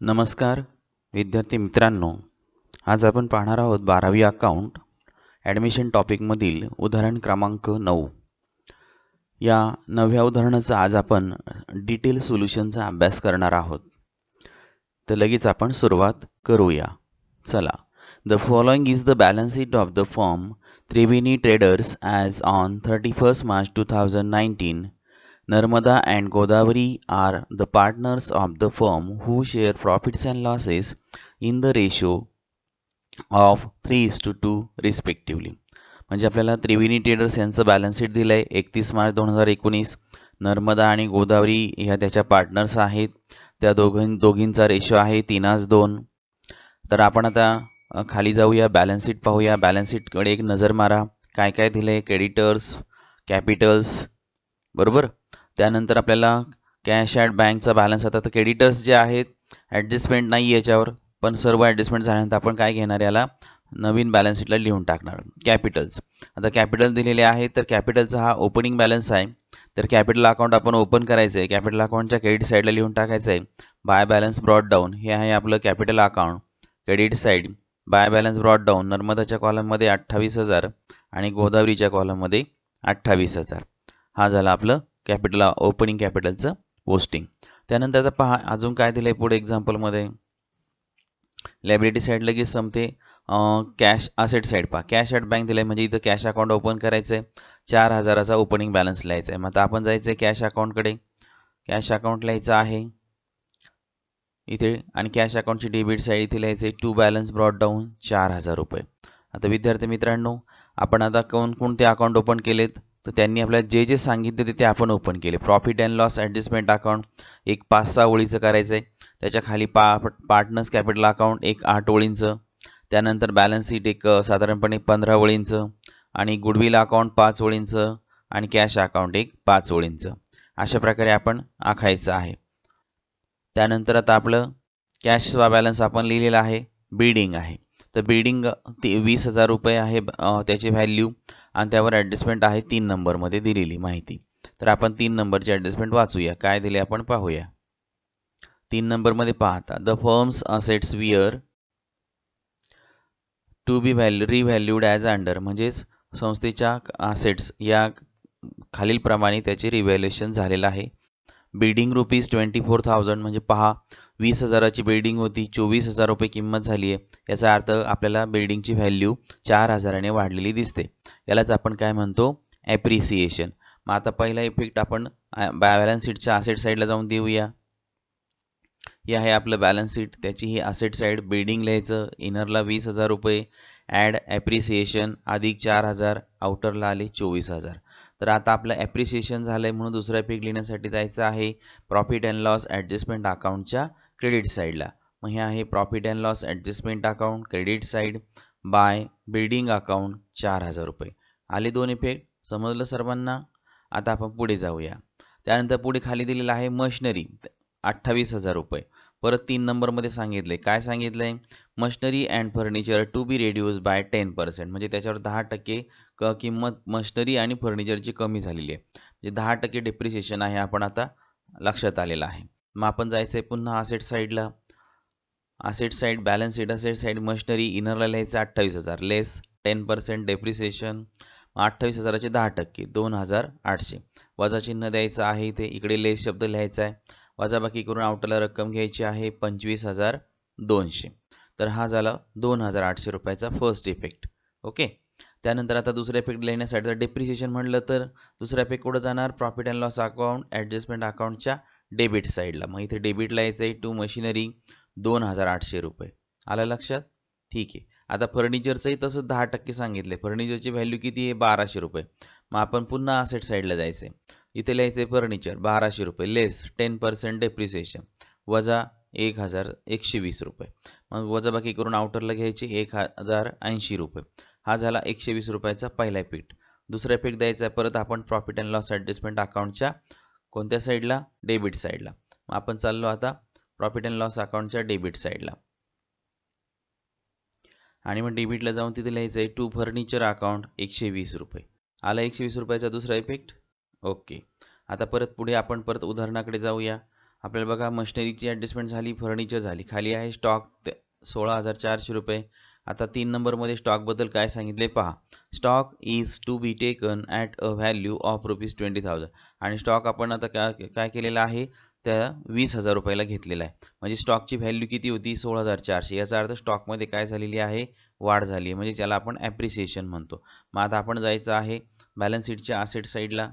नमस्कार विद्यार्थी मित्रांनो, आज आपण पाहणार आहोत 12वी अकाउंट ॲडमिशन टॉपिकमधील उदाहरण क्रमांक 9. या 9व्या उदाहरणाचा आज आपण डिटेल सोल्युशनचा अभ्यास करणार आहोत. तर लगेच आपण सुरुवात करूया. चला. The following is the balance sheet of the firm Triveni Traders as on 31st March 2019. Narmada and Godavari are the partners of the firm who share profits and losses in the ratio of 3:2 respectively. म्हणजे आपल्याला त्रिवेणी traders यांचं balance sheet दिलं आहे 31 मार्च 2019. नर्मदा आणि गोदावरी ह्या त्याच्या partners आहेत. त्या दोघींचा रेशो आहे 3:2. तर आपण आता खाली जाऊया, बॅलन्स शीट पाहूया. बॅलन्स शीटकडे एक नजर मारा. काय काय दिलं आहे? क्रेडिटर्स, कॅपिटल्स, बरोबर. त्यानंतर आपल्याला कॅश ॲट बँकचा बॅलन्स आता. तर क्रेडिटर्स जे आहेत ॲडजस्टमेंट नाही याच्यावर, पण सर्व ॲडजस्टमेंट झाल्यानंतर आपण काय घेणार, याला नवीन बॅलन्स शीटला लिहून टाकणार. कॅपिटल्स, आता कॅपिटल दिलेले आहे. तर कॅपिटलचा हा ओपनिंग बॅलन्स आहे. तर कॅपिटल अकाउंट आपण ओपन करायचं आहे. कॅपिटल अकाउंटच्या क्रेडिट साईडला लिहून टाकायचं आहे बाय बॅलन्स ब्रॉट डाऊन. हे आहे आपलं capital account credit side. By balance brought down नर्मदाच्या कॉलममध्ये 28,000 आणि गोदावरीच्या कॉलममध्ये 28,000. हा झाला आपलं कॅपिटल ओपनिंग कॅपिटलचं पोस्टिंग. त्यानंतर आता पहा अजून काय दिलं आहे पुढे एक्झाम्पलमध्ये. लायबिलिटी साईड लगेच संपते. कॅश असेट साईड पहा. कॅश ॲट बँक दिलं आहे, म्हणजे इथं कॅश अकाउंट ओपन करायचं आहे. 4,000चा ओपनिंग बॅलन्स लिहायचा आहे. मग आता आपण जायचं आहे कॅश अकाउंटकडे. कॅश अकाउंट लिहायचं आहे इथे, आणि कॅश अकाउंटची डेबिट साईड इथे लिहायचं आहे. टू बॅलन्स ब्रॉट डाऊन 4,000 रुपये. आता विद्यार्थी मित्रांनो, आपण आता कोणते अकाउंट ओपन केलेत, तर त्यांनी आपल्याला जे जे सांगितले ते आपण ओपन केले. Profit and loss adjustment account एक 5-6 ओळीचं करायचं आहे. त्याच्या खाली पार्टनर्स कॅपिटल अकाउंट एक 8 ओळींचं. त्यानंतर बॅलन्स शीट एक साधारणपणे 15 ओळींचं, आणि गुडविल अकाउंट 5 ओळींचं, आणि कॅश अकाउंट एक 5 ओळींचं. अशा प्रकारे आपण आखायचं आहे. त्यानंतर आता आपलं कॅशचा बॅलन्स आपण लिहिलेला आहे. बिल्डिंग आहे, तर बिल्डिंग 20,000 रुपये आहे त्याची व्हॅल्यू, आणि त्यावर ॲडजस्टमेंट आहे 3 नंबरमध्ये दिलेली माहिती. तर आपण 3 नंबरची ॲडजस्टमेंट वाचूया. काय दिले आपण पाहूया. 3 नंबरमध्ये पाहता the firms assets were to be revalued as under, म्हणजेच संस्थेच्या असेट्स या खालीलप्रमाणे त्याचे रिव्हॅल्युएशन झालेलं आहे. बिल्डिंग रुपीज 24,000, म्हणजे पहा 20,000ची बिल्डिंग होती, 24,000 रुपये किंमत झाली आहे. याचा अर्थ आपल्याला बिल्डिंगची व्हॅल्यू 4,000ने वाढलेली दिसते. यालाच आपण काय म्हणतो, ॲप्रिसिएशन. मग आता पहिला इफेक्ट आपण बॅलन्स शीटच्या असेट साईडला जाऊन देऊया. हे आहे आपलं बॅलन्स शीट, त्याची ही असेट साईड. बिल्डिंग लिहायचं, इनरला 20,000 रुपये, ॲड ॲप्रिसिएशन अधिक 4,000, आउटरला आले 24,000. तर आता आपलं ॲप्रिसिएशन झालं आहे, म्हणून दुसरा इफेक्ट लिहिण्यासाठी जायचं आहे प्रॉफिट अँड लॉस ॲडजस्टमेंट अकाउंटच्या क्रेडिट साईडला. मग हे आहे profit and loss adjustment account credit side by building account 4,000 रुपये. आले 2 इफेक्ट. समजलं सर्वांना? आता आपण पुढे जाऊया. त्यानंतर पुढे खाली दिलेलं आहे मशिनरी 28,000 रुपये. परत 3 नंबरमध्ये सांगितले. काय सांगितलं आहे? Machinery and furniture to be reduce by 10%, म्हणजे त्याच्यावर 10% किंमत मशिनरी आणि फर्निचरची कमी झालेली आहे. म्हणजे 10% डिप्रिसिएशन आहे. आपण आता लक्षात आलेलं आहे. मग आपण जायचं आहे पुन्हा असेट साईडला. Asset side balance sheet asset side machinery इनरला लिहायचं 28,000 लेस 10% डेप्रिसिएशन. 28,000चे 10% 2,800. वजा चिन्ह द्यायचं आहे इथे. इकडे लेस शब्द लिहायचा आहे. वजाबाकी करून आउटरला रक्कम घ्यायची आहे 25,200. तर हा झाला 2,800 रुपयाचा फर्स्ट इफेक्ट. ओके. त्यानंतर आता दुसरा इफेक्ट लिहिण्यासाठी जर डेप्रिसिएशन म्हटलं तर दुसरा इफेक्ट कुठं जाणार, profit and loss account adjustment अकाउंटच्या डेबिट साईडला. मग इथे डेबिट लिहायचं आहे टू मशिनरी 2,800 रुपये. आलं लक्षात? ठीक आहे. आता फर्निचरचंही तसंच 10% सांगितले. फर्निचरची व्हॅल्यू किती आहे, 1,200 रुपये. मग आपण पुन्हा असेट साईडला जायचं आहे. इथे लिहायचं आहे फर्निचर 1,200 रुपये लेस 10% डेप्रिसिएशन वजा 1,120 रुपये. मग वजाबाकी करून आउटरला घ्यायचे 1,080 रुपये. हा झाला 120 रुपयाचा पहिला इफेक्ट. दुसरा इफेक्ट द्यायचा आहे परत आपण प्रॉफिट अँड लॉस ॲडजस्टमेंट अकाउंटच्या कोणत्या साईडला, डेबिट साईडला. मग आपण चाललो आता प्रॉफिट अँड लॉस अकाउंटच्या डेबिट साईडला, आणि मग डेबिटला जाऊन तिथे लिहायचं आहे टू फर्निचर अकाउंट 120 रुपये. आला 120 रुपयाचा दुसरा इफेक्ट. ओके. आता परत पुढे आपण परत उदाहरणाकडे जाऊया. आपल्याला बघा मशिनरीची ॲडजस्टमेंट झाली, फर्निचर झाली, खाली आहे स्टॉक 16,400 रुपये. आता 3 नंबरमध्ये स्टॉकबद्दल काय सांगितले पहा. Stock is to be taken at a value of ₹20,000 आणि स्टॉक आपण आता काय केलेला आहे, त्या 20,000 रुपयाला घेतलेला आहे. म्हणजे स्टॉकची व्हॅल्यू किती होती, 16,400. याचा अर्थ स्टॉकमध्ये काय झालेली आहे, वाढ झाली आहे, म्हणजे त्याला आपण ॲप्रिसिएशन म्हणतो. मग आता आपण जायचं आहे बॅलन्स शीटच्या असेट साईडला.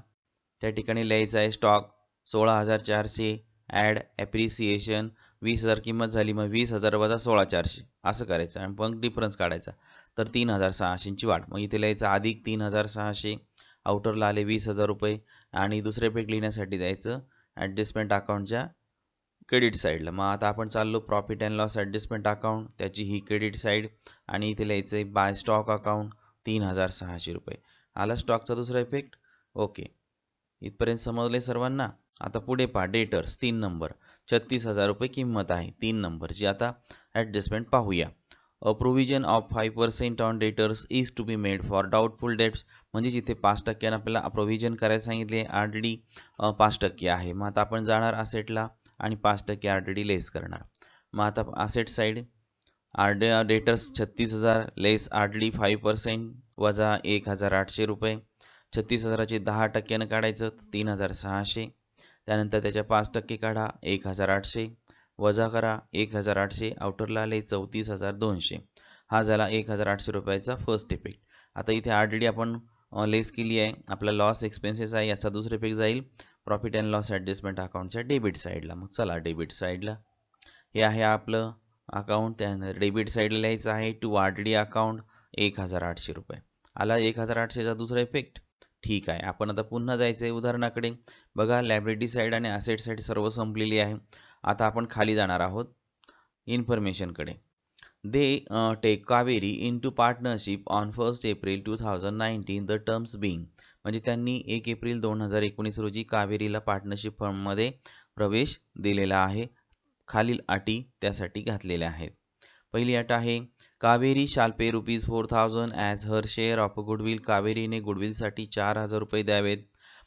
त्या ठिकाणी लिहायचं आहे स्टॉक 16,400 ॲड ॲप्रिसिएशन 20,000 किंमत झाली, मग 20,000 वजा 16,400 असं करायचं आणि मग डिफरन्स काढायचा. तर 3,600ची वाढ. मग इथे लिहायचं अधिक 3,600, आउटरला आले 20,000 रुपये आणि दुसरे इफेक्ट लिहिण्यासाठी जायचं ॲडजस्टमेंट अकाउंटच्या क्रेडिट साईडला. मग आता आपण चाललो profit and loss adjustment account, त्याची ही क्रेडिट साईड आणि इथे लिहायचं आहे बाय स्टॉक अकाउंट 3,600 रुपये. आला स्टॉकचा दुसरा इफेक्ट. ओके, इथपर्यंत समजले सर्वांना. आता पुढे पहा डेटर्स 3 नंबर 36,000 रुपये किंमत आहे 3 नंबरची. आता ॲडजस्टमेंट पाहूया. A provision of 5% on debtors is to be made for doubtful debts. म्हणजे जिथे 5% आपल्याला प्रोव्हिजन करायला सांगितले, ऑलरेडी 5% आहे. मग आता आपण जाणार असेटला आणि 5% ऑलरेडी लेस करणार. मग आता असेट साईड डेटर्स 36,000 लेस ऑलरेडी 5% वजा 1,800 रुपये. 36,000चे 10% काढायचं 3,600. त्यानंतर त्याच्या 5% काढा 1,800 वजा करा 1,800, आउटरला आले 34,200. हा झाला 1,800 रुपयाचा फर्स्ट इफेक्ट. आता इथे ऑलरेडी आपण लेस केली आहे, आपला लॉस एक्सपेन्सेस आहे. याचा दुसरा इफेक्ट जाईल प्रॉफिट अँड लॉस ॲडजस्टमेंट अकाउंटच्या डेबिट साईडला. मग चला डेबिट साईडला, हे आहे आपलं अकाउंट. त्यानंतर डेबिट साईडला लिहायचं आहे टू ऑलरेडी अकाउंट 1,800 रुपये. आला 1,800चा दुसरा इफेक्ट. ठीक आहे, आपण आता पुन्हा जायचं आहे उदाहरणाकडे. बघा लायबिलिटी साईड आणि ॲसेट साईड सर्व संपलेली आहे. आता आपण खाली जाणार आहोत इन्फॉर्मेशनकडे. They take Kaveri into partnership on 1 April 2019 the terms being. म्हणजे त्यांनी 1 एप्रिल 2019 रोजी कावेरीला पार्टनरशिप फर्ममध्ये प्रवेश दिलेला आहे. खालील अटी त्यासाठी घातलेल्या आहेत. पहिली अट आहे Kaveri shall pay ₹4,000 as her share of goodwill. कावेरीने गुडविलसाठी 4,000 रुपये द्यावेत.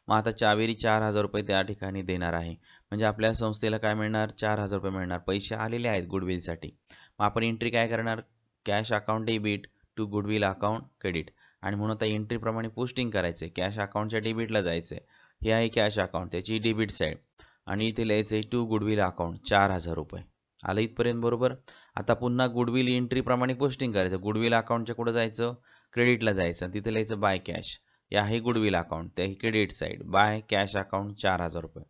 मग आता कावेरी 4,000 रुपये त्या ठिकाणी देणार आहे. म्हणजे आपल्या संस्थेला काय मिळणार, 4,000 रुपये मिळणार. पैसे आलेले आहेत गुडविलसाठी. मग आपण एंट्री काय करणार, cash account debit to goodwill account credit. आणि म्हणून आता एंट्रीप्रमाणे पोस्टिंग करायचं आहे. कॅश अकाउंटच्या डेबिटला जायचं आहे. हे आहे कॅश अकाउंट, त्याची डेबिट साईड. आणि इथे लिहायचं आहे टू गुडविल अकाउंट 4,000 रुपये. आलं इथपर्यंत बरोबर. आता पुन्हा गुडविल एंट्रीप्रमाणे पोस्टिंग करायचं. गुडविल अकाउंटच्या कुठं जायचं, क्रेडिटला जायचं. तिथे लिहायचं बाय कॅश. हे आहे गुडविल अकाउंट, त्या credit side. By cash account 4,000 रुपये.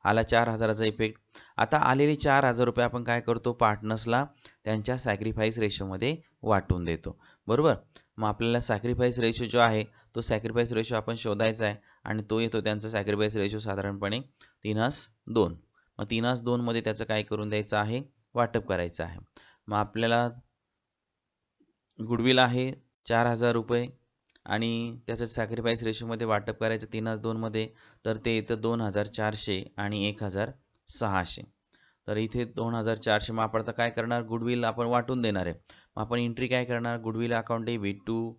आला 4,000चा इफेक्ट. आता आलेले 4,000 रुपये आपण काय करतो, पार्टनर्सला त्यांच्या सॅक्रिफाईस रेशोमध्ये वाटून देतो. बरोबर. मग आपल्याला सॅक्रिफाईस रेशो जो आहे तो सॅक्रिफाईस रेशो आपण शोधायचा आहे आणि तो येतो त्यांचा सॅक्रिफाईस रेशो साधारणपणे 3:2. मग 3:2 मध्ये त्याचं काय करून द्यायचं आहे, वाटप करायचं आहे. मग आपल्याला गुडविल आहे 4,000 रुपये आणि त्याचं सॅक्रिफाईस रेशोमध्ये वाटप करायचं 3:2 मध्ये. तर ते येतं 2,400 आणि 1,600. तर इथे 2,400. मग आपण आता काय करणार, गुडविल आपण वाटून देणार आहे. मग आपण एंट्री काय करणार, goodwill account debit to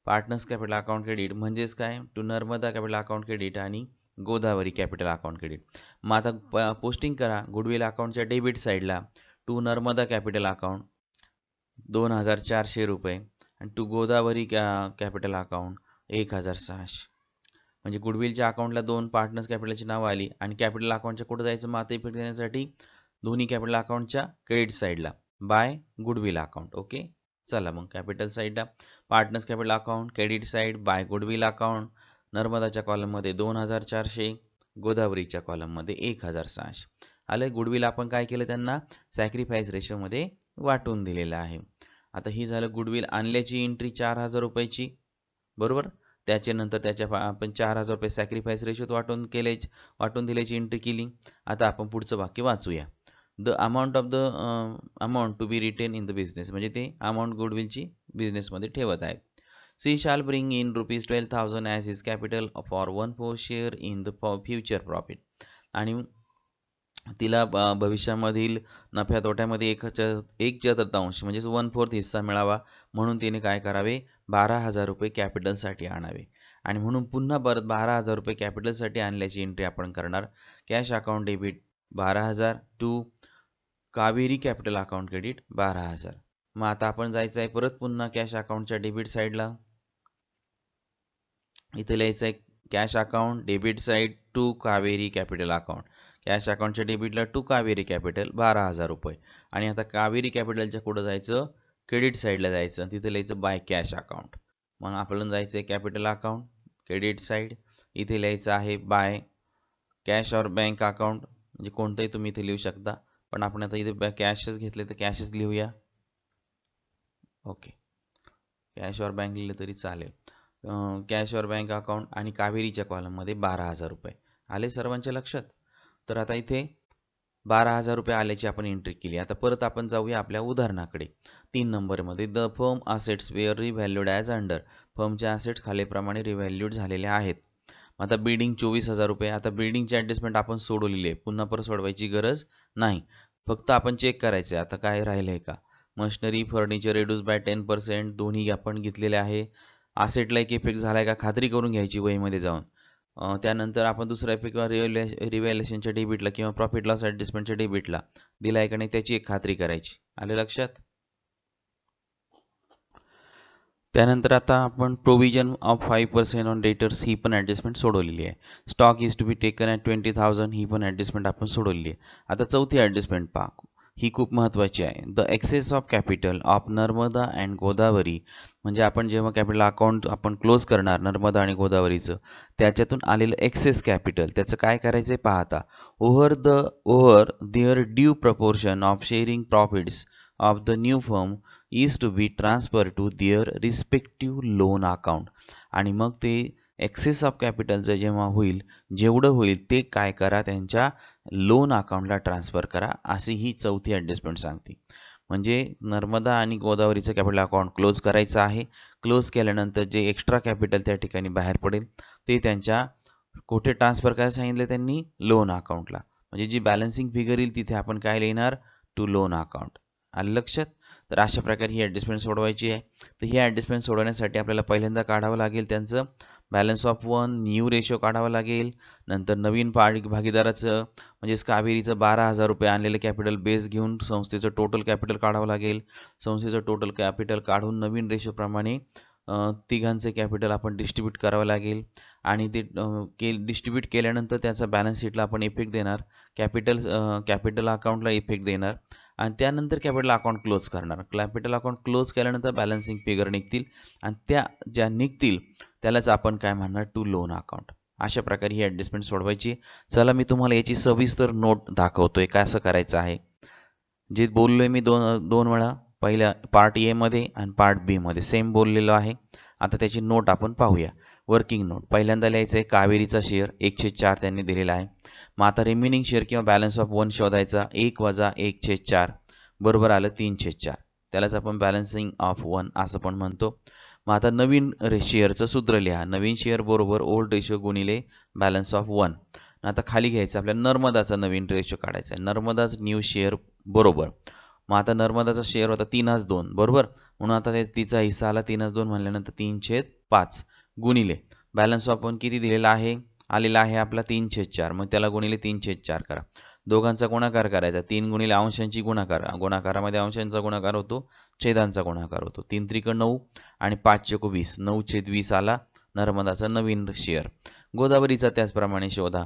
partners capital account credit. म्हणजेच काय, to Narmada capital account credit आणि गोदावरी कॅपिटल अकाउंट क्रेडिट. मग आता पोस्टिंग करा गुडविल अकाउंटच्या डेबिट साईडला टू नर्मदा कॅपिटल अकाउंट 2,400 रुपये आणि टू गोदावरी कॅपिटल अकाउंट 1,600. म्हणजे गुडविलच्या अकाउंटला 2 पार्टनर्स कॅपिटलची नावं आली आणि कॅपिटल अकाउंटच्या कुठं जायचं, मग आता इफेक्ट देण्यासाठी दोन्ही कॅपिटल अकाउंटच्या क्रेडिट साईडला बाय गुडविल अकाउंट. ओके, चला मग कॅपिटल साईडला partners capital account, credit side by goodwill account. नर्मदाच्या कॉलममध्ये 2,400, गोदावरीच्या कॉलममध्ये 1,600. आलं. गुडविल आपण काय केलं, त्यांना सॅक्रिफाईस रेशोमध्ये वाटून दिलेलं आहे. आता ही झालं गुडविल आणल्याची एंट्री 4,000 रुपयाची. बरोबर. त्याच्यानंतर आपण 4,000 रुपये सॅक्रिफाईस रेशोत वाटून दिल्याची एंट्री केली. आता आपण पुढचं वाक्य वाचूया. The amount of the amount to be retain in the business. म्हणजे ते अमाऊंट गुडविलची बिझनेसमध्ये ठेवत आहेत. She shall bring in ₹12,000 as his capital for 1/4 share in the future profit. आणि तिला भविष्यामधील नफ्या तोट्यामध्ये 1/4 म्हणजेच 1/4 हिस्सा मिळावा म्हणून तिने काय करावे, 12,000 रुपये कॅपिटलसाठी आणावे. आणि म्हणून पुन्हा परत 12,000 रुपये कॅपिटलसाठी आणल्याची एंट्री आपण करणार. Cash account debit 12,000 to Kaveri capital account credit 12,000. मग आता आपण जायचं आहे परत पुन्हा कॅश अकाउंटच्या डेबिट साईडला. इथे लिहायचं आहे cash account debit side to Kaveri capital account. Cash अकाउंटच्या डेबिटला टू कावेरी कॅपिटल 12,000 रुपये. आणि आता कावेरी कॅपिटलच्या पुढं जायचं, क्रेडिट साईडला जायचं, तिथे लिहायचं बाय कॅश अकाउंट. मग आपल्याला जायचं आहे कॅपिटल अकाउंट क्रेडिट साईड, इथे लिहायचं आहे बाय कॅश और बँक अकाउंट, म्हणजे कोणतंही तुम्ही इथे लिहू शकता, पण आपण आता इथे कॅशच घेतले तर कॅशच लिहूया. ओके, कॅश और बँक लिहिलं तरी चालेल. कॅश और बँक अकाउंट आणि कावेरीच्या कॉलममध्ये 12,000 रुपये आले सर्वांच्या लक्षात. तर आता इथे 12,000 रुपये आल्याची आपण एंट्री केली. आता परत आपण जाऊया आपल्या उदाहरणाकडे. 3 नंबरमध्ये the firm assets were revalued as under. फर्मचे असेट्स खालीलप्रमाणे रिव्हॅल्यूड झालेले आहेत. आता बिल्डिंग 24,000 रुपये. आता बिल्डिंगची ॲडजस्टमेंट आपण सोडवलेली आहे, पुन्हा परत सोडवायची गरज नाही, फक्त आपण चेक करायचे आता काय राहिलं आहे का. मशिनरी फर्निचर रिड्यूस बाय 10%, दोन्ही आपण घेतलेले आहे. असेटला एक इफेक्ट झाला आहे का खात्री करून घ्यायची वहीमध्ये जाऊन. त्यानंतर आपण दुसरा इफेक्ट रिव्हॅल्युएशनच्या डेबिटला किंवा प्रॉफिट लॉस ॲडजस्टमेंटच्या डेबिटला दिला आहे का नाही त्याची एक खात्री करायची. आले लक्षात. त्यानंतर आता आपण प्रोव्हिजन ऑफ 5% ऑन डेटर्स ही पण ॲडजस्टमेंट सोडवलेली आहे. Stock is to be taken at 20,000 ही पण ॲडजस्टमेंट आपण सोडवलेली आहे. आता चौथी ॲडजस्टमेंट पहा, ही खूप महत्त्वाची आहे. The excess of capital of Narmada and Godavari, म्हणजे आपण जेव्हा कॅपिटल अकाउंट आपण क्लोज करणार नर्मदा आणि गोदावरीचं, त्याच्यातून आलेलं एक्सेस कॅपिटल त्याचं काय करायचं आहे पाहता. Over their due proportion of sharing profits of the new firm is to be transfer to their respective loan account. आणि मग ते एक्सेस ऑफ कॅपिटलचं जेव्हा होईल, जेवढं होईल ते काय करा, त्यांच्या लोन अकाउंटला ट्रान्सफर करा, अशी ही चौथी ॲडजस्टमेंट सांगते. म्हणजे नर्मदा आणि गोदावरीचं कॅपिटल अकाउंट क्लोज करायचं आहे. क्लोज केल्यानंतर जे एक्स्ट्रा कॅपिटल त्या ठिकाणी बाहेर पडेल ते त्यांच्या कुठे ट्रान्सफर करायला सांगितलं त्यांनी, लोन अकाउंटला. म्हणजे जी बॅलन्सिंग फिगर येईल तिथे आपण काय लिहिणार, टू लोन अकाउंट. आलं लक्षात. तर अशा प्रकारे ही ॲडजस्टमेंट सोडवायची आहे. तर ही ॲडजस्टमेंट सोडवण्यासाठी आपल्याला पहिल्यांदा काढावं लागेल त्यांचं बॅलन्स ऑफ 1 न्यू रेशो काढावा लागेल. नंतर नवीन भागीदाराचं म्हणजेच कावेरीचं 12,000 रुपये आणलेलं कॅपिटल बेस घेऊन संस्थेचं टोटल कॅपिटल काढावं लागेल. संस्थेचं टोटल कॅपिटल काढून नवीन रेशोप्रमाणे तिघांचे कॅपिटल आपण डिस्ट्रीब्यूट करावं लागेल. आणि ते डिस्ट्रीब्यूट केल्यानंतर त्याचा बॅलन्स शीटला आपण इफेक्ट देणार, कॅपिटल अकाउंटला इफेक्ट देणार आणि त्यानंतर कॅपिटल अकाउंट क्लोज करणार. कॅपिटल अकाउंट क्लोज केल्यानंतर बॅलन्सिंग फिगर निघतील आणि त्या ज्या निघतील त्यालाच आपण काय म्हणणार, टू लोन अकाउंट. अशा प्रकारे ही ॲडजस्टमेंट सोडवायची. चला मी तुम्हाला याची सविस्तर नोट दाखवतोय कसं करायचं आहे. जे बोललोय मी दोन वेळा, पहिल्या पार्ट ए मध्ये आणि पार्ट बी मध्ये सेम बोललेलो आहे. आता त्याची नोट आपण पाहूया. वर्किंग नोट पहिल्यांदा लिहायचं आहे कावेरीचा शेअर 1/4 त्यांनी दिलेला आहे. मग आता रिमेनिंग शेअर किंवा बॅलन्स ऑफ 1 शोधायचा. 1 वजा 1/4 बरोबर आलं 3/4. त्यालाच आपण बॅलन्सिंग ऑफ 1 असं पण म्हणतो. मग आता नवीन शेअरचं सूत्र लिहा. नवीन शेअर बरोबर ओल्ड रेशो गुणिले बॅलन्स ऑफ 1. आता खाली घ्यायचं आपल्याला नर्मदाचा नवीन रेशो काढायचा आहे. नर्मदाच न्यू शेअर बरोबर. मग आता नर्मदाचा शेअर होता 3/2 बरोबर, म्हणून आता तिचा हिस्सा आला 3/2 म्हणल्यानंतर 3/5 गुणिले बॅलन्स ऑफ 1 किती दिलेला आहे, आलेला आहे आपला 3/4. मग त्याला गुणिले 3/4 करा. दोघांचा गुणाकार करायचा. 3 गुणिले अंशांची गुणाकार, गुणाकारामध्ये अंशांचा गुणाकार होतो, छेदांचा गुणाकार होतो. 3 त्रिक 9 आणि 5 चोक 20, 9/20 आला नर्मदाचा नवीन शेअर. गोदावरीचा त्याचप्रमाणे शोधा.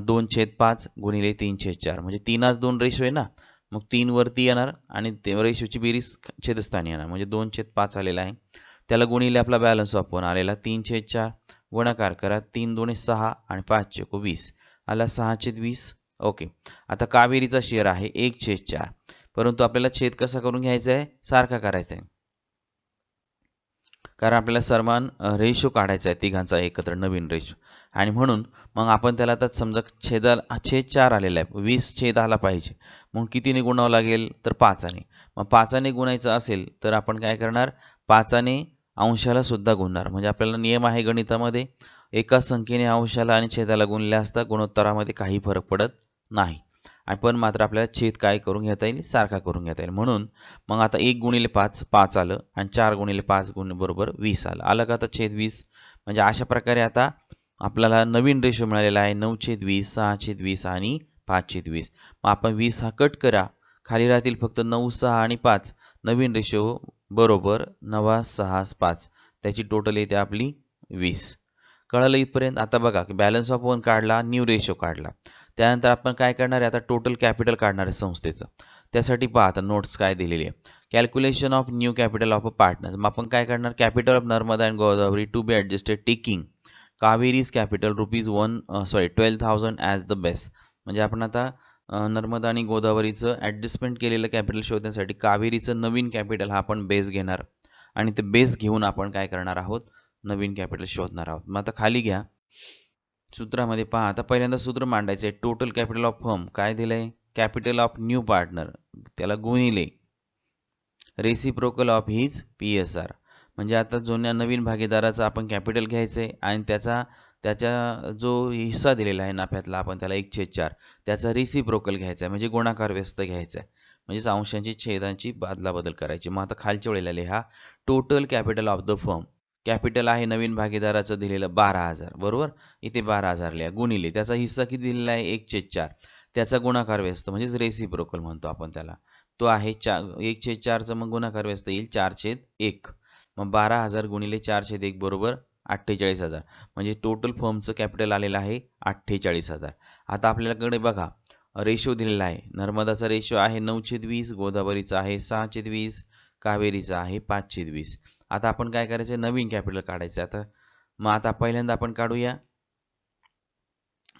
2/5 गुणिले 3/4 म्हणजे 3/2 रेशो आहे ना, मग 3 वरती येणार आणि ते रेशोची बेरीज छेदस्थानी येणार म्हणजे 2/5 आलेला आहे. त्याला गुणिले आपला बॅलन्स ऑफ 1 आलेला 3/4. गुणाकार करा. 3 2 6 आणि 5 चोक 20 आला 6/20. ओके. आता कावेरीचा शेअर आहे 1/4, परंतु आपल्याला छेद कसा करून घ्यायचा आहे, सारखा करायचा आहे, कारण आपल्याला समान रेशो काढायचा आहे तिघांचा एकत्र नवीन रेशो. आणि म्हणून मग आपण त्याला आता समजा छेद 4 आलेला आहे, 20 छेद आला पाहिजे. मग कितीने गुणावं लागेल तर 5ने. मग 5ने गुणायचं असेल तर आपण काय करणार, 5ने अंशाला सुद्धा गुणणार. म्हणजे आपल्याला नियम आहे गणितामध्ये, एका संख्येने अंशाला आणि छेदाला गुणले असता गुणोत्तरामध्ये काही फरक पडत नाही. पण मात्र आपल्याला छेद काय करून घेता येईल, सारखा करून घेता येईल. म्हणून मग आता 1 गुणिले 5 5 आलं आणि 4 गुणिले 5 बरोबर 20 आलं. आलं का आता छेद 20. म्हणजे अशा प्रकारे आता आपल्याला नवीन रेशो मिळालेला आहे 9/20, 6/20 आणि 5/20. मग आपण 20 हा कट करा, खाली राहतील फक्त 9, 6 आणि 5. नवीन रेशो बरोबर 9, 6, 5. त्याची टोटल येते आपली 20. कळालं इथपर्यंत? आता बघा बॅलन्स ऑफ वन काढला, न्यू रेशो काढला. त्यानंतर आपण काय करणार आहे, आता टोटल कॅपिटल काढणार आहे संस्थेचं. त्यासाठी पहा आता नोट्स काय दिलेली आहे. Calculation of new capital of a partner. मग आपण काय करणार, capital of Narmada and Godavari to be adjusted taking Kaveri's capital ₹12,000 as the best. म्हणजे आपण आता नर्मदा आणि गोदावरीचं ॲडजस्टमेंट केलेलं कॅपिटल शोधण्यासाठी कावेरीचं नवीन कॅपिटल हा आपण बेस घेणार आणि ते बेस घेऊन आपण काय करणार आहोत, नवीन कॅपिटल शोधणार आहोत. मग आता खाली घ्या सूत्रामध्ये पहा. आता पहिल्यांदा सूत्र मांडायचं आहे. टोटल कॅपिटल ऑफ फर्म काय दिलंय, कॅपिटल ऑफ न्यू पार्टनर त्याला गुणिले रेसिप्रोकल ऑफ हिज PSR. म्हणजे आता जुन्या नवीन भागीदाराचं आपण कॅपिटल घ्यायचं आहे आणि त्याच्या जो हिस्सा दिलेला आहे नफ्यातला आपण त्याला 1/4 त्याचा रेसिप्रोकल घ्यायचा आहे, म्हणजे गुणाकार व्यस्त घ्यायचा आहे. म्हणजेच अंशांची छेदांची बादलाबदल करायची. मग आता खालच्या वेळेला लिहा total capital of the firm. Capital आहे नवीन भागीदाराचं दिलेलं 12,000 बरोबर. इथे 12,000 लिहा गुणिले त्याचा हिस्सा किती दिलेला आहे 1/4 त्याचा गुणाकार व्यस्त म्हणजेच रेसिप्रोकल म्हणतो आपण त्याला. तो आहे 1/4चा मग गुणाकार व्यस्त येईल 4/1. मग 12,000 गुणिले 4/1 बरोबर 48,000. म्हणजे टोटल फर्मचं कॅपिटल आलेलं आहे 48,000. आता आपल्याकडे बघा रेशो दिलेला आहे. नर्मदाचा रेशो आहे 9/20, गोदावरीचा आहे 6/20, कावेरीचा आहे 5/20. आता आपण काय करायचं, नवीन कॅपिटल काढायचं. आता पहिल्यांदा आपण काढूया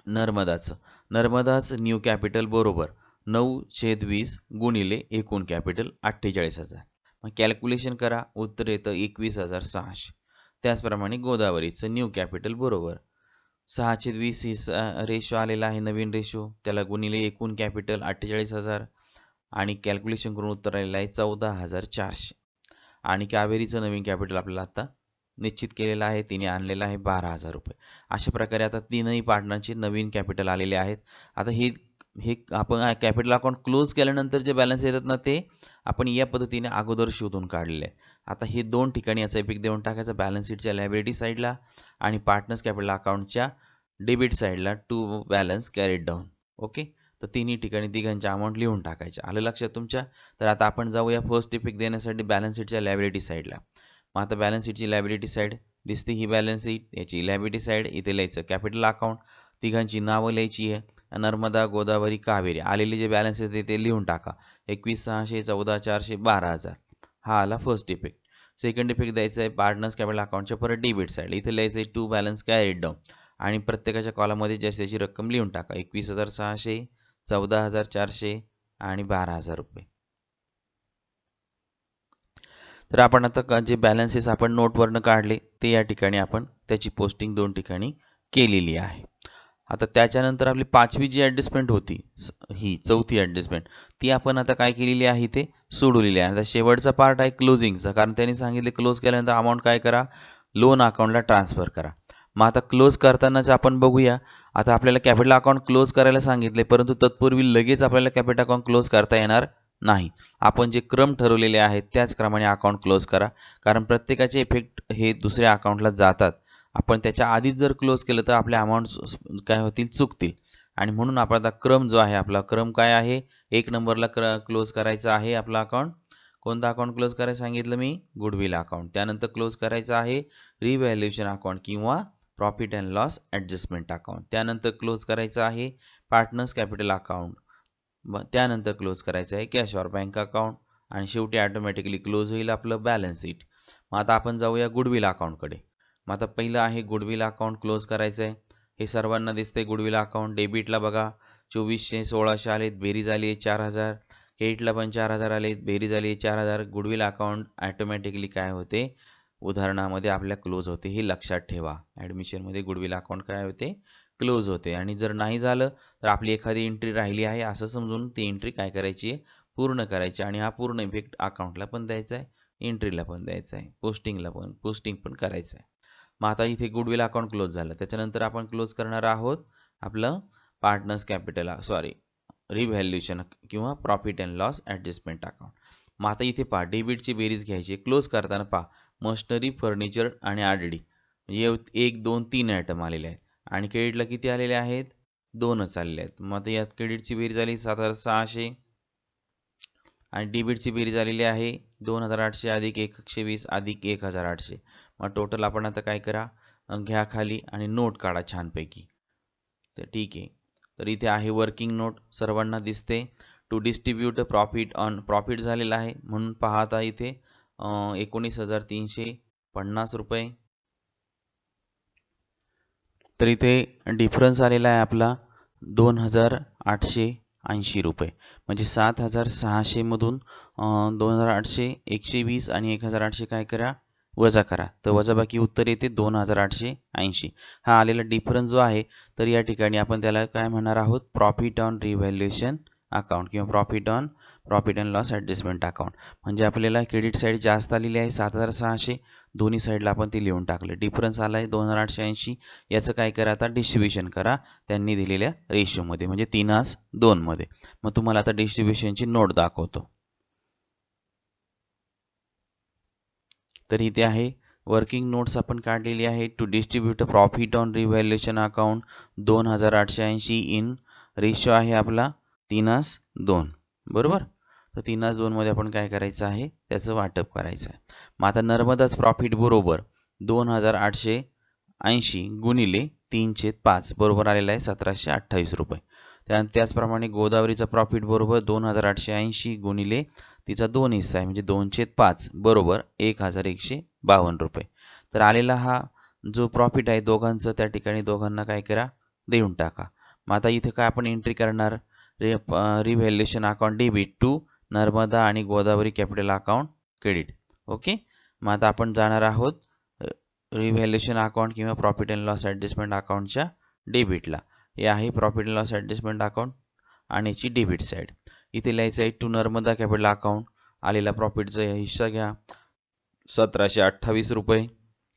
नर्मदाचं न्यू कॅपिटल बरोबर 9/20 गुणिले एकूण कॅपिटल 48,000. मग कॅल्क्युलेशन करा, उत्तर येतं 21,600. त्याचप्रमाणे गोदावरीचं न्यू कॅपिटल बरोबर 6/20 हिस्सा रेशो आलेला आहे नवीन रेशो, त्याला गुणिले एकूण कॅपिटल 48,000 आणि कॅल्क्युलेशन करून उत्तर आलेलं आहे 14,400. आणि कावेरीचं नवीन कॅपिटल आपल्याला आता निश्चित केलेलं आहे, तिने आणलेलं आहे 12,000 रुपये. अशा प्रकारे आता तीनही पार्टनरचे नवीन कॅपिटल आलेले आहेत. आता हे आपण कॅपिटल अकाउंट क्लोज केल्यानंतर जे बॅलन्स येतात ना ते आपण या पद्धतीने अगोदर शोधून काढलेले आहे. आता हे दोन ठिकाणी याचा इफेक्ट देऊन टाकायचा, बॅलन्स शीटच्या लायबिलिटी साईडला आणि पार्टनर्स कॅपिटल अकाउंटच्या डेबिट साईडला to balance carried down. Okay, तर तिन्ही ठिकाणी तिघांच्या अमाऊंट लिहून टाकायच्या. आलं लक्षात तुमच्या? तर आता आपण जाऊया फर्स्ट इफेक्ट देण्यासाठी बॅलन्स शीटच्या लायबिलिटी साईडला. मग आता बॅलन्स शीटची लायबिलिटी साईड दिसते, ही बॅलन्स शीट, याची लायबिलिटी साईड, इथे लिहायचं कॅपिटल अकाउंट, तिघांची नावं लिहायची आहे. नर्मदा, गोदावरी, कावेरी आलेले जे बॅलन्स आहे ते लिहून टाका. 21,600, 14,400, 12,000 हा आला फर्स्ट इफेक्ट. सेकंड इफेक्ट द्यायचा आहे पार्टनर्स कॅपिटल अकाउंटच्या परत डेबिट साईड, इथे लिहायचं आहे टू बॅलन्स कॅरीड डाऊन आणि प्रत्येकाच्या कॉलममध्ये जास्तीची रक्कम लिहून टाका. 21,600, 14,400 आणि 12,000 रुपये. तर आपण आता जे बॅलन्सेस आपण नोटवरनं काढले ते या ठिकाणी आपण त्याची पोस्टिंग दोन ठिकाणी केलेली आहे. आता त्याच्यानंतर आपली पाचवी जी ॲडजस्टमेंट होती, ही चौथी ॲडजस्टमेंट, ती आपण आता काय केलेली आहे ते सोडवलेली आहे. आता शेवटचा पार्ट आहे क्लोजिंगचा, कारण त्यांनी सांगितले क्लोज केल्यानंतर अमाऊंट काय करा, लोन अकाउंटला ट्रान्सफर करा. मग आता क्लोज करतानाच आपण बघूया. आता आपल्याला कॅपिटल अकाउंट क्लोज करायला सांगितले, परंतु तत्पूर्वी लगेच आपल्याला कॅपिटल अकाउंट क्लोज करता येणार नाही. आपण जे क्रम ठरवलेले आहेत त्याच क्रमाने अकाउंट क्लोज करा, कारण प्रत्येकाचे इफेक्ट हे दुसऱ्या अकाउंटला जातात. आपण त्याच्या आधीच जर क्लोज केलं तर आपले अमाऊंट काय होतील, चुकतील. आणि म्हणून आपण आता क्रम जो आहे, आपला क्रम काय आहे, 1 नंबरला क्लोज करायचा आहे आपला अकाउंट. कोणता अकाउंट क्लोज करायला सांगितलं मी, गुडविल अकाउंट. त्यानंतर क्लोज करायचं आहे रिव्हॅल्युएशन अकाउंट किंवा profit and loss adjustment account. त्यानंतर क्लोज करायचं आहे पार्टनर्स कॅपिटल अकाउंट. त्यानंतर क्लोज करायचं आहे कॅश ऑर बँक अकाउंट आणि शेवटी ऑटोमॅटिकली क्लोज होईल आपलं बॅलन्स शीट. मग आता आपण जाऊया गुडविल अकाउंटकडे. मग आता पहिलं आहे गुडविल अकाउंट क्लोज करायचं आहे. हे सर्वांना दिसतंय गुडविल अकाउंट. डेबिटला बघा 2400, 1600 आलेत, बेरीज आली आहे 4,000. क्रेडिटला पण 4,000 आलेत, बेरीज आली आहे 4,000. गुडविल अकाउंट ऑटोमॅटिकली काय होते, उदाहरणामध्ये आपल्या क्लोज होते. हे लक्षात ठेवा, ॲडमिशनमध्ये गुडविल अकाउंट काय होते, क्लोज होते. आणि जर नाही झालं तर आपली एखादी एंट्री राहिली आहे असं समजून ती एंट्री काय करायची आहे, पूर्ण करायची. आणि हा पूर्ण इफेक्ट अकाउंटला पण द्यायचा आहे, एंट्रीला पण द्यायचा आहे, पोस्टिंग पण करायचं आहे. मग आता इथे गुडविल अकाउंट क्लोज झालं. त्याच्यानंतर आपण क्लोज करणार आहोत आपलं पार्टनर्स कॅपिटल रिव्हॅल्युएशन किंवा profit and loss adjustment account. मग आता इथे पहा डेबिटची बेरीज घ्यायची. क्लोज करताना पहा मशनरी, फर्निचर आणि RDD म्हणजे 1, 2, 3 आयटम आलेले आहेत. आणि क्रेडिटला किती आलेले आहेत, 2च आलेले आहेत. मग आता यात क्रेडिटची बेरीज झाली 7,600 आणि डेबिटची बेरीज झालेली आहे 2,800 अधिक 120 अधिक 1,800. मग टोटल आपण आता काय करा, घ्या खाली आणि नोट काढा छानपैकी. तर ठीक आहे. तर इथे आहे वर्किंग नोट, सर्वांना दिसते. To distribute profit on profit झालेला आहे म्हणून पाहता इथे 19,350 रुपये. तर इथे डिफरन्स आलेला आहे आपला 2,880 रुपये. म्हणजे 7,600 मधून 2,800, 120 आणि 1,800 काय करा, वजा करा. तर वजाबाकी उत्तर येते 2,880. हा आलेला डिफरन्स जो आहे, तर या ठिकाणी आपण त्याला काय म्हणणार आहोत, प्रॉफिट ऑन रिव्हॅल्युएशन अकाउंट किंवा profit and loss adjustment account. म्हणजे आपल्याला क्रेडिट साईड जास्त आलेली आहे 7,600, दोन्ही साईडला आपण ती लिहून टाकले. डिफरन्स आला आहे 2,880. याचं काय करा, आता डिस्ट्रीब्युशन करा त्यांनी दिलेल्या रेशोमध्ये, म्हणजे 3:2 मध्ये. मग तुम्हाला आता डिस्ट्रीब्युशनची नोट दाखवतो. तर इथे आहे वर्किंग नोट्स आपण काढलेली आहे. To distribute profit on revaluation account 2,880 in ratio आहे आपला 3:2, बरोबर. तर 3:2 मध्ये आपण काय करायचं आहे, त्याचं वाटप करायचं आहे. मग आता नर्मदाच प्रॉफिट बरोबर 2,880 गुणिले 3/5 बरोबर आलेला आहे 1,728 रुपये. त्याचप्रमाणे गोदावरीचा प्रॉफिट बरोबर 2,880 गुणिले तिचा 2 हिस्सा आहे म्हणजे 2/5 बरोबर 1,152 रुपये. तर आलेला हा जो प्रॉफिट आहे दोघांचं, त्या ठिकाणी दोघांना काय करा, देऊन टाका. मग आता इथे काय आपण एंट्री करणार, revaluation account debit to Narmada आणि Godavari capital account credit. Okay. मग आता आपण जाणार आहोत रिव्हॅल्युएशन अकाउंट किंवा प्रॉफिट अँड लॉस ॲडजस्टमेंट अकाउंटच्या डेबिटला. हे आहे profit and loss adjustment account आणि याची डेबिट साईड. इथे लिहायचं आहे टू नर्मदा कॅपिटल अकाउंट, आलेला प्रॉफिटचा हिस्सा घ्या 1,728 रुपये.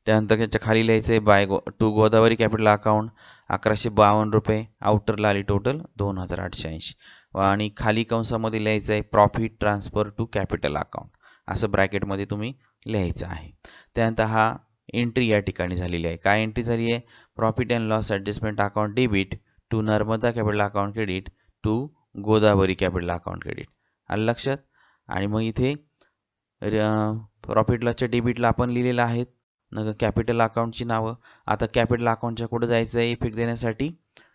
त्यानंतर त्याच्या खाली लिहायचं आहे टू गोदावरी कॅपिटल अकाउंट 1,152 रुपये. आउटरला आली टोटल 2,880 आणि खाली कंसामध्ये लिहायचं आहे profit transfer to capital account, असं ब्रॅकेटमध्ये तुम्ही लिहायचं आहे. त्यानंतर हा एंट्री या ठिकाणी झालेली आहे. काय एंट्री झाली आहे, profit and loss adjustment account debit to Narmada capital account credit to Godavari capital account credit. आलं लक्षात. आणि मग इथे प्रॉफिट लॉसच्या डेबिटला आपण लिहिलेलं आहेत कॅपिटल अकाउंटची नावं. आता कॅपिटल अकाउंटच्या कुठं जायचं आहे इफेक्ट देण्यासाठी,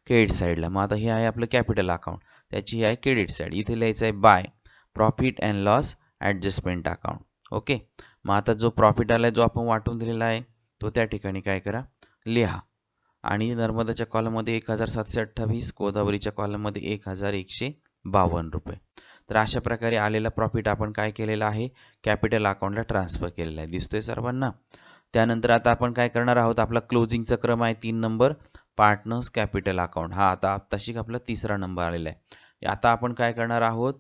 क्रेडिट साईडला. मग आता हे आहे आपलं कॅपिटल अकाउंट, त्याची ही आहे क्रेडिट साईड. इथे लिहायचं आहे by profit and loss adjustment account. Okay. मग आता जो प्रॉफिट आला आहे, जो आपण वाटून दिलेला आहे, तो त्या ठिकाणी काय करा, लिहा. आणि नर्मदाच्या कॉलममध्ये 1,728, गोदावरीच्या कॉलममध्ये 1,152 रुपये. तर अशा प्रकारे आलेला प्रॉफिट आपण काय केलेला आहे, कॅपिटल अकाउंटला ट्रान्सफर केलेला आहे. दिसतोय सर्वांना. त्यानंतर आता आपण काय करणार आहोत, आपला क्लोजिंगचा क्रम आहे 3 नंबर, पार्टनर्स कॅपिटल अकाउंट. हा आता आत्ताशी आपला 3रा नंबर आलेला आहे. आता आपण काय करणार आहोत,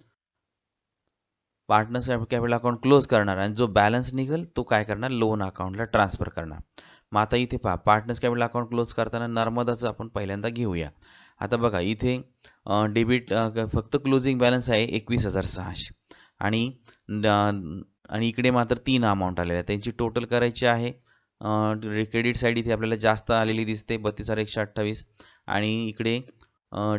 पार्टनर्स कॅपिटल अकाउंट क्लोज करणार आणि जो बॅलन्स निघेल तो काय करणार, लोन अकाउंटला ट्रान्सफर करणार. मग आता इथे पहा, पार्टनर्स कॅपिटल अकाउंट क्लोज करताना नर्मदाचं आपण पहिल्यांदा घेऊया. आता बघा इथे डेबिट फक्त क्लोजिंग बॅलन्स आहे 21,600 आणि इकडे मात्र 3 अमाऊंट आलेल्या आहेत. त्यांची टोटल करायची आहे. क्रेडिट साईड इथे आपल्याला जास्त आलेली दिसते 32,128 आणि इकडे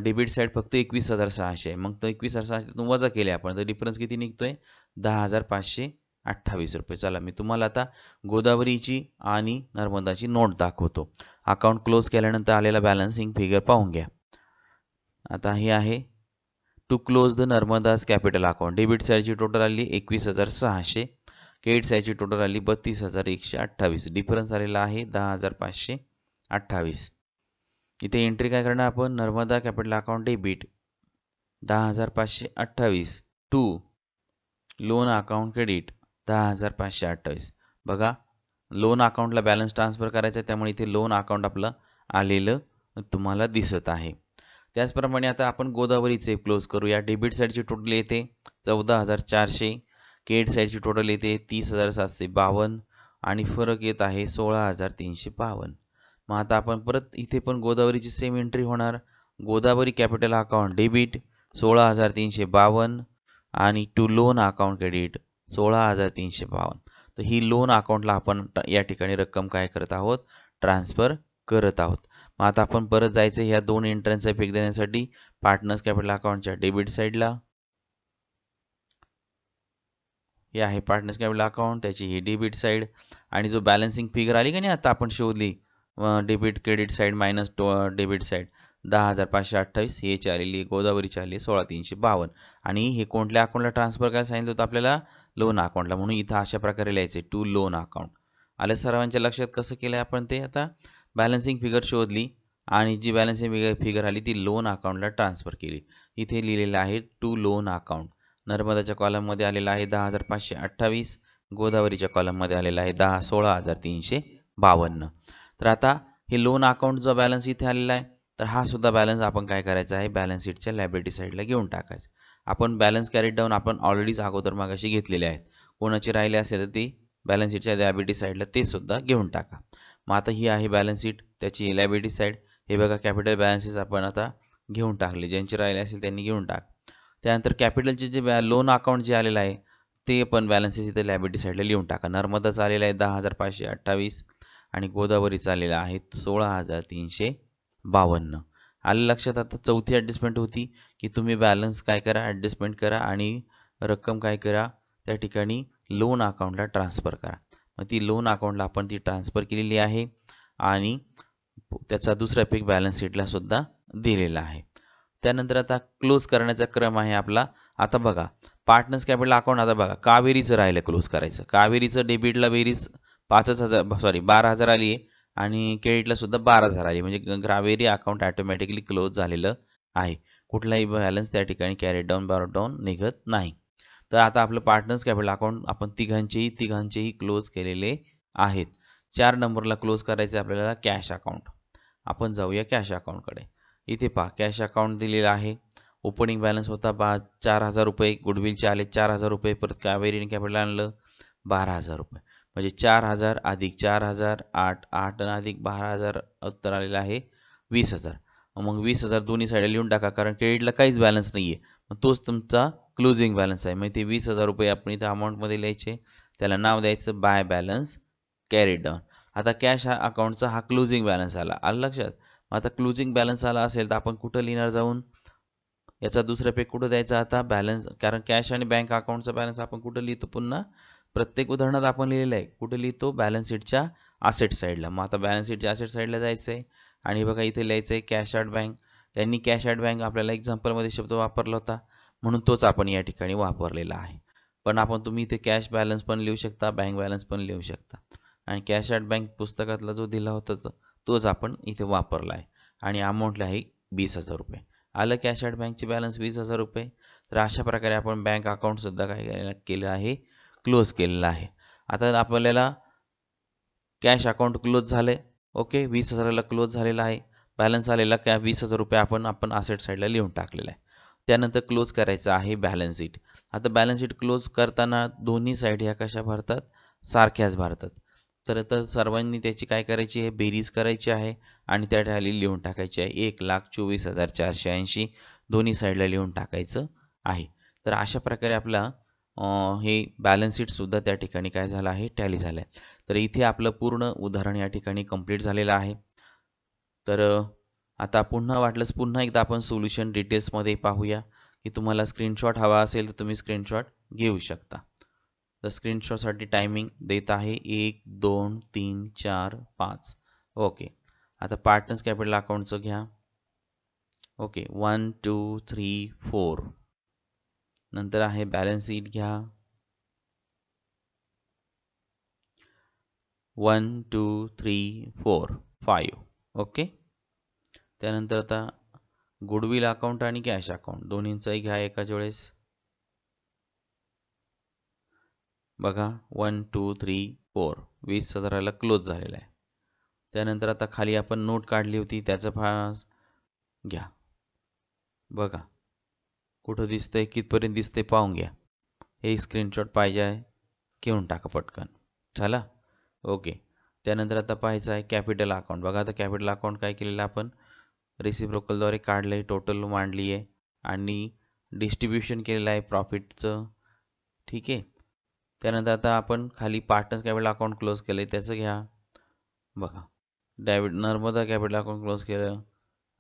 डेबिट साईड फक्त 21,600 आहे. मग तर 21,600 वजा केले आपण, तर डिफरन्स किती निघतोय, 10,528 रुपये. चला मी तुम्हाला आता गोदावरीची आणि नर्मदाची नोट दाखवतो. अकाउंट क्लोज केल्यानंतर आलेला बॅलन्सिंग फिगर पाहून घ्या. आता हे आहे to close the Narmada's capital account. Debit साईडची टोटल आली 21,600, क्रेडिट साईडची टोटल आली 32,128. डिफरन्स आलेला आहे 10,528. इथे एंट्री काय करणार आपण, Narmada capital account debit 10,528 to loan account credit 10,528. बघा लोन अकाउंटला बॅलन्स ट्रान्सफर करायचा आहे, त्यामुळे इथे लोन अकाउंट आपलं आलेलं तुम्हाला दिसत आहे. त्याचप्रमाणे आता आपण गोदावरीचे क्लोज करूया. डेबिट साईडची टोटल येते 14,400, क्रेडिट साईडची टोटल येते 30,752 आणि फरक येत आहे 16,352. मग आता आपण परत इथे पण गोदावरीची सेम एंट्री होणार. गोदावरी कॅपिटल अकाउंट डेबिट 16,352 आणि टू लोन अकाउंट क्रेडिट 16,352. तर ही लोन अकाउंटला आपण या ठिकाणी रक्कम काय करत आहोत, ट्रान्सफर करत आहोत. मग आता आपण परत जायचं ह्या दोन एंट्र्यांचा इफेक्ट देण्यासाठी पार्टनर्स कॅपिटल अकाउंटच्या डेबिट साईडला. हे आहे पार्टनर्स कॅपिटल अकाउंट, त्याची ही डेबिट साईड. आणि जो बॅलन्सिंग फिगर आली का नाही आता आपण शोधली, debit credit side minus debit side, 10,528 याची आलेली, गोदावरीची आली 16,352. आणि हे कोणत्या अकाउंटला ट्रान्सफर करायला सांगितलं होतं आपल्याला? लोन अकाउंटला. म्हणून इथं अशा प्रकारे लिहायचे टू लोन अकाउंट. आलं सर्वांच्या लक्षात कसं केलं आपण ते? आता बॅलन्सिंग फिगर शोधली आणि जी बॅलन्सिंग फिगर आली ती लोन अकाउंटला ट्रान्सफर केली. इथे लिहिलेलं आहे टू लोन अकाउंट. नर्मदाच्या कॉलममध्ये आलेला आहे 10,528, गोदावरीच्या कॉलममध्ये आलेला आहे 16,352. तर आता हे लोन अकाउंटचा बॅलन्स इथे आलेला आहे, तर हा सुद्धा बॅलन्स आपण काय करायचा आहे? बॅलन्स शीटच्या लायबिलिटी साईडला घेऊन टाकायचं. आपण बॅलन्स कॅरीड डाऊन आपण ऑलरेडीच अगोदर मागाशी घेतलेले आहेत. कोणाची राहिले असेल तर ती बॅलन्स शीटच्या लायबिलिटी साईडला ते सुद्धा घेऊन टाका. मग आता ही आहे बॅलन्स शीट, त्याची लायबिलिटी साईड. हे बघा कॅपिटल बॅलन्सेस आपण आता घेऊन टाकले, ज्यांचे राहिले असेल त्यांनी घेऊन टाक. त्यानंतर कॅपिटलचे जे लोन अकाउंट जे आलेलं आहे ते पण बॅलन्सेस इथे लायबिलिटी साईडला लिहून टाका. नर्मदाचा आलेला आहे 10,528 आणि गोदावरीचा आलेला आहे 16,352. आलं लक्षात? आता चौथी ॲडजस्टमेंट होती की तुम्ही बॅलन्स काय करा, ॲडजस्टमेंट करा आणि रक्कम काय करा, त्या ठिकाणी लोन अकाउंटला ट्रान्सफर करा. मग ती लोन अकाउंटला आपण ती ट्रान्सफर केलेली आहे आणि त्याचा दुसरा पीक बॅलन्स शीटला सुद्धा दिलेला आहे. त्यानंतर आता क्लोज करण्याचा क्रम आहे आपला. आता बघा पार्टनर्स कॅपिटल अकाउंट, आता बघा कावेरीचं राहिलं क्लोज करायचं. कावेरीचं डेबिटला बेरीज 12,000 आली आहे आणि क्रेडिटला सुद्धा 12,000 आली, म्हणजे कावेरी अकाउंट ऑटोमॅटिकली क्लोज झालेलं आहे. कुठलाही बॅलन्स त्या ठिकाणी कॅरी डाऊन डाऊन निघत नाही. तर आता आपलं पार्टनर्स कॅपिटल अकाउंट आपण तिघांचेही क्लोज केलेले आहेत. 4 नंबरला क्लोज करायचे आपल्याला कॅश अकाउंट. आपण जाऊया कॅश अकाउंटकडे. इथे पहा कॅश अकाउंट दिलेला आहे. ओपनिंग बॅलन्स होता 4,000 रुपये, गुडविलचे आले 4,000 रुपये, परत कावेरीने कॅपिटल आणलं 12,000 रुपये, म्हणजे 4,000 अधिक 4,000 8 8 अधिक 12,000 उत्तर आलेलं आहे 20,000. मग 20,000 दोन्ही साईडला लिहून टाका, कारण क्रेडिटला काहीच बॅलन्स नाही आहे. मग तोच तुमचा क्लोजिंग बॅलन्स आहे. मग ते 20,000 रुपये आपण इथं अमाऊंटमध्ये लिहायचे, त्याला नाव द्यायचं बाय बॅलन्स कॅरीड डाऊन. आता कॅश अकाउंटचा हा क्लोजिंग बॅलन्स आला. आलं लक्षात? मग आता क्लोजिंग बॅलन्स आला असेल तर आपण कुठं लिहिणार जाऊन? याचा दुसरा पेक कुठं द्यायचा आता? बॅलन्स, कारण कॅश आणि बँक अकाउंटचा बॅलन्स आपण कुठं लिहितो? पुन्हा प्रत्येक उदाहरणात आपण लिहिलेलं आहे. कुठं लिहितो? बॅलन्स शीटच्या असेट साईडला. मग आता बॅलन्स शीटच्या असेट साईडला जायचं आहे आणि बघा इथे लिहायचं आहे कॅश ॲट बँक. त्यांनी कॅश ॲट बँक आपल्याला एक्झाम्पलमध्ये शब्द वापरला होता, म्हणून तोच आपण या ठिकाणी वापरलेला आहे. पण तुम्ही इथे कॅश बॅलन्स पण लिहू शकता, बँक बॅलन्स पण लिहू शकता. आणि कॅश ॲट बँक पुस्तकातला जो दिला होता तोच आपण इथे वापरला आहे. आणि अमाऊंटला आहे 20,000 रुपये. आलं कॅश ॲट बँकची बॅलन्स 20,000 रुपये. तर अशा प्रकारे आपण बँक अकाउंटसुद्धा काय केलं आहे? क्लोज केलेलं आहे. आता आपल्याला कॅश अकाउंट क्लोज झाले. ओके, 20,000ला क्लोज झालेला आहे. बॅलन्स आलेला 20,000 रुपये आपण असेट साईडला लिहून टाकलेला आहे. त्यानंतर क्लोज करायचं आहे बॅलन्स शीट. आता बॅलन्स शीट क्लोज करताना दोन्ही साईड ह्या कशा भरतात? सारख्याच भरतात. तर सर्वांनी त्याची काय करायची आहे? बेरीज करायची आहे आणि त्या खाली लिहून टाकायची आहे 1,24,480 दोन्ही साईडला लिहून टाकायचं आहे. तर अशा प्रकारे आपला हे बॅलन्स शीटसुद्धा त्या ठिकाणी काय झालं आहे? टॅली झालं आहे. तर इथे आपलं पूर्ण उदाहरण या ठिकाणी कंप्लीट झालेलं आहे. तर आता पुन्हा एकदा आपण सोल्युशन डिटेल्समध्ये पाहूया, की तुम्हाला स्क्रीनशॉट हवा असेल तर तुम्ही स्क्रीनशॉट घेऊ शकता. तर स्क्रीनशॉटसाठी टायमिंग देत आहे 1 2 3 4 5. ओके, आता पार्टनर्स कॅपिटल अकाउंटचं घ्या. ओके, 1 2 3 4. नंतर आहे बॅलन्स शीट घ्या. 1 2 3 4 5. ओके, त्यानंतर आता गुडविल अकाउंट आणि कॅश अकाउंट दोन्हींचाही घ्या एकाच वेळेस. बघा 1 2 3 4 20,000ला क्लोज झालेला आहे. त्यानंतर आता खाली आपण नोट काढली होती त्याचं घ्या. बघा कुठं दिसतंय, कितपर्यंत दिसतंय पाहून घ्या. हे स्क्रीनशॉट पाहिजे आहे, घेऊन टाका पटकन. झाला? ओके, त्यानंतर आता पाहायचं आहे कॅपिटल अकाउंट. बघा आता कॅपिटल अकाउंट काय केलेलं आपण रेसिप्रोकलद्वारे काढलं आहे, टोटल मांडली आहे आणि डिस्ट्रीब्युशन केलेलं आहे प्रॉफिटचं. ठीक आहे. त्यानंतर आता आपण खाली पार्टनर्स कॅपिटल अकाउंट क्लोज केलं आहे त्याचं घ्या. बघा नर्मदा कॅपिटल अकाउंट क्लोज केलं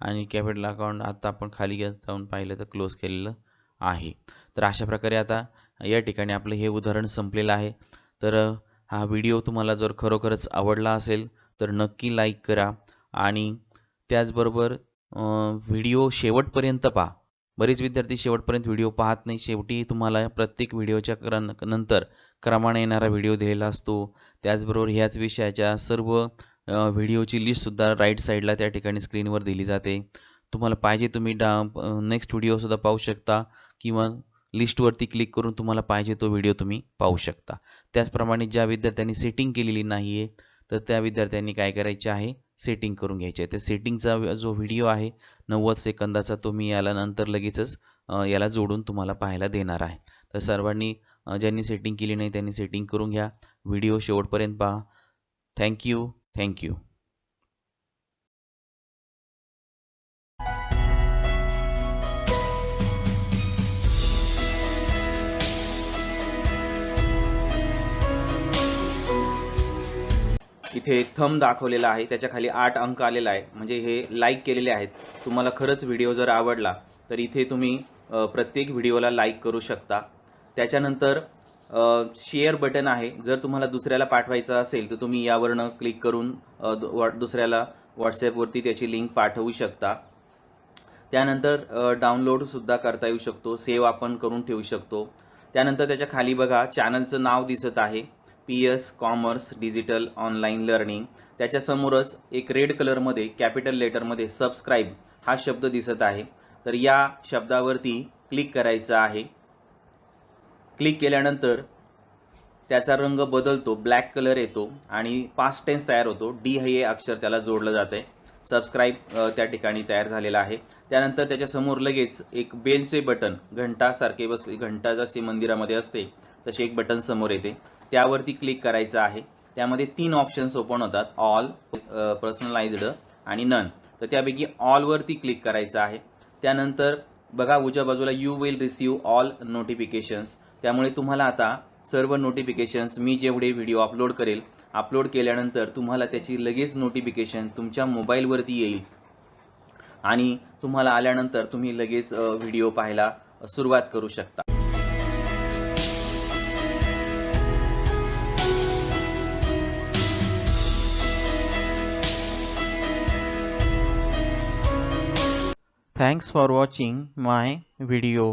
आणि कॅपिटल अकाउंट आता आपण खाली जाऊन पाहिलं तर क्लोज केलेलं आहे. तर अशा प्रकारे आता या ठिकाणी आपलं हे उदाहरण संपलेलं आहे. तर हा व्हिडिओ तुम्हाला जर खरोखरच आवडला असेल तर नक्की लाईक करा आणि त्याचबरोबर व्हिडिओ शेवटपर्यंत पहा. बरेच विद्यार्थी शेवटपर्यंत व्हिडिओ पाहत नाही. शेवटी तुम्हाला प्रत्येक व्हिडिओच्या नंतर क्रमाने येणारा व्हिडिओ दिलेला असतो. त्याचबरोबर ह्याच विषयाच्या सर्व व्हिडिओची लिस्टसुद्धा राईट साईडला त्या ठिकाणी स्क्रीनवर दिली जाते. तुम्हाला पाहिजे तुम्ही नेक्स्ट व्हिडिओसुद्धा पाहू शकता किंवा लिस्टवरती क्लिक करून तुम्हाला पाहिजे तो व्हिडिओ तुम्ही पाहू शकता. त्याचप्रमाणे ज्या विद्यार्थ्यांनी सेटिंग केलेली नाही आहे तर त्या विद्यार्थ्यांनी काय करायचे आहे, सेटिंग करून घ्यायचे आहे. त्या सेटिंगचा जो व्हिडिओ आहे 90 सेकंदाचा तो मी याला नंतर लगेचच याला जोडून तुम्हाला पाहायला देणार आहे. तर सर्वांनी ज्यांनी सेटिंग केली नाही त्यांनी सेटिंग करून घ्या. व्हिडिओ शेवटपर्यंत पहा. थँक्यू. इथे थंब दाखवलेला आहे, त्याच्या खाली 8 अंक आलेला आहे, म्हणजे हे लाईक केलेले आहेत. तुम्हाला खरंच व्हिडिओ जर आवडला तर इथे तुम्ही प्रत्येक व्हिडिओला लाईक करू शकता. त्याच्यानंतर शेअर बटन आहे. जर तुम्हाला दुसऱ्याला पाठवायचं असेल तर तुम्ही यावरनं क्लिक करून दुसऱ्याला व्हॉट्सॲपवरती त्याची लिंक पाठवू शकता. त्यानंतर डाउनलोडसुद्धा करता येऊ शकतो, सेव्ह आपण करून ठेवू शकतो. त्यानंतर त्याच्या खाली बघा चॅनलचं नाव दिसत आहे, PS commerce digital online learning. त्याच्यासमोरच एक रेड कलरमध्ये कॅपिटल लेटरमध्ये सबस्क्राईब हा शब्द दिसत आहे. तर या शब्दावरती क्लिक करायचं आहे. क्लिक केल्यानंतर त्याचा रंग बदलतो, ब्लॅक कलर येतो आणि पास्ट टेन्स तयार होतो. डी हे अक्षर त्याला जोडलं जातं आहे. सबस्क्राईब त्या ठिकाणी तयार झालेला आहे. त्यानंतर त्याच्यासमोर लगेच एक बेलचे बटन, घंटासारखे घंटा जशी मंदिरामध्ये असते तसे एक बटन समोर येते, त्यावरती क्लिक करायचं आहे. त्यामध्ये 3 ऑप्शन्स ओपन होतात, ऑल, पर्सनलाइज्ड आणि नन. तर त्यापैकी ऑलवरती क्लिक करायचं आहे. त्यानंतर बघा उजव्या बाजूला you will receive all notifications. त्यामुळे तुम्हाला आता सर्व नोटिफिकेशन्स मी जेवढे व्हिडिओ अपलोड केल्यानंतर तुम्हाला त्याची लगेच नोटिफिकेशन तुमच्या मोबाईलवरती येईल आणि तुम्हाला आल्यानंतर तुम्ही लगेच व्हिडिओ पाहायला सुरुवात करू शकता. Thanks for watching my video.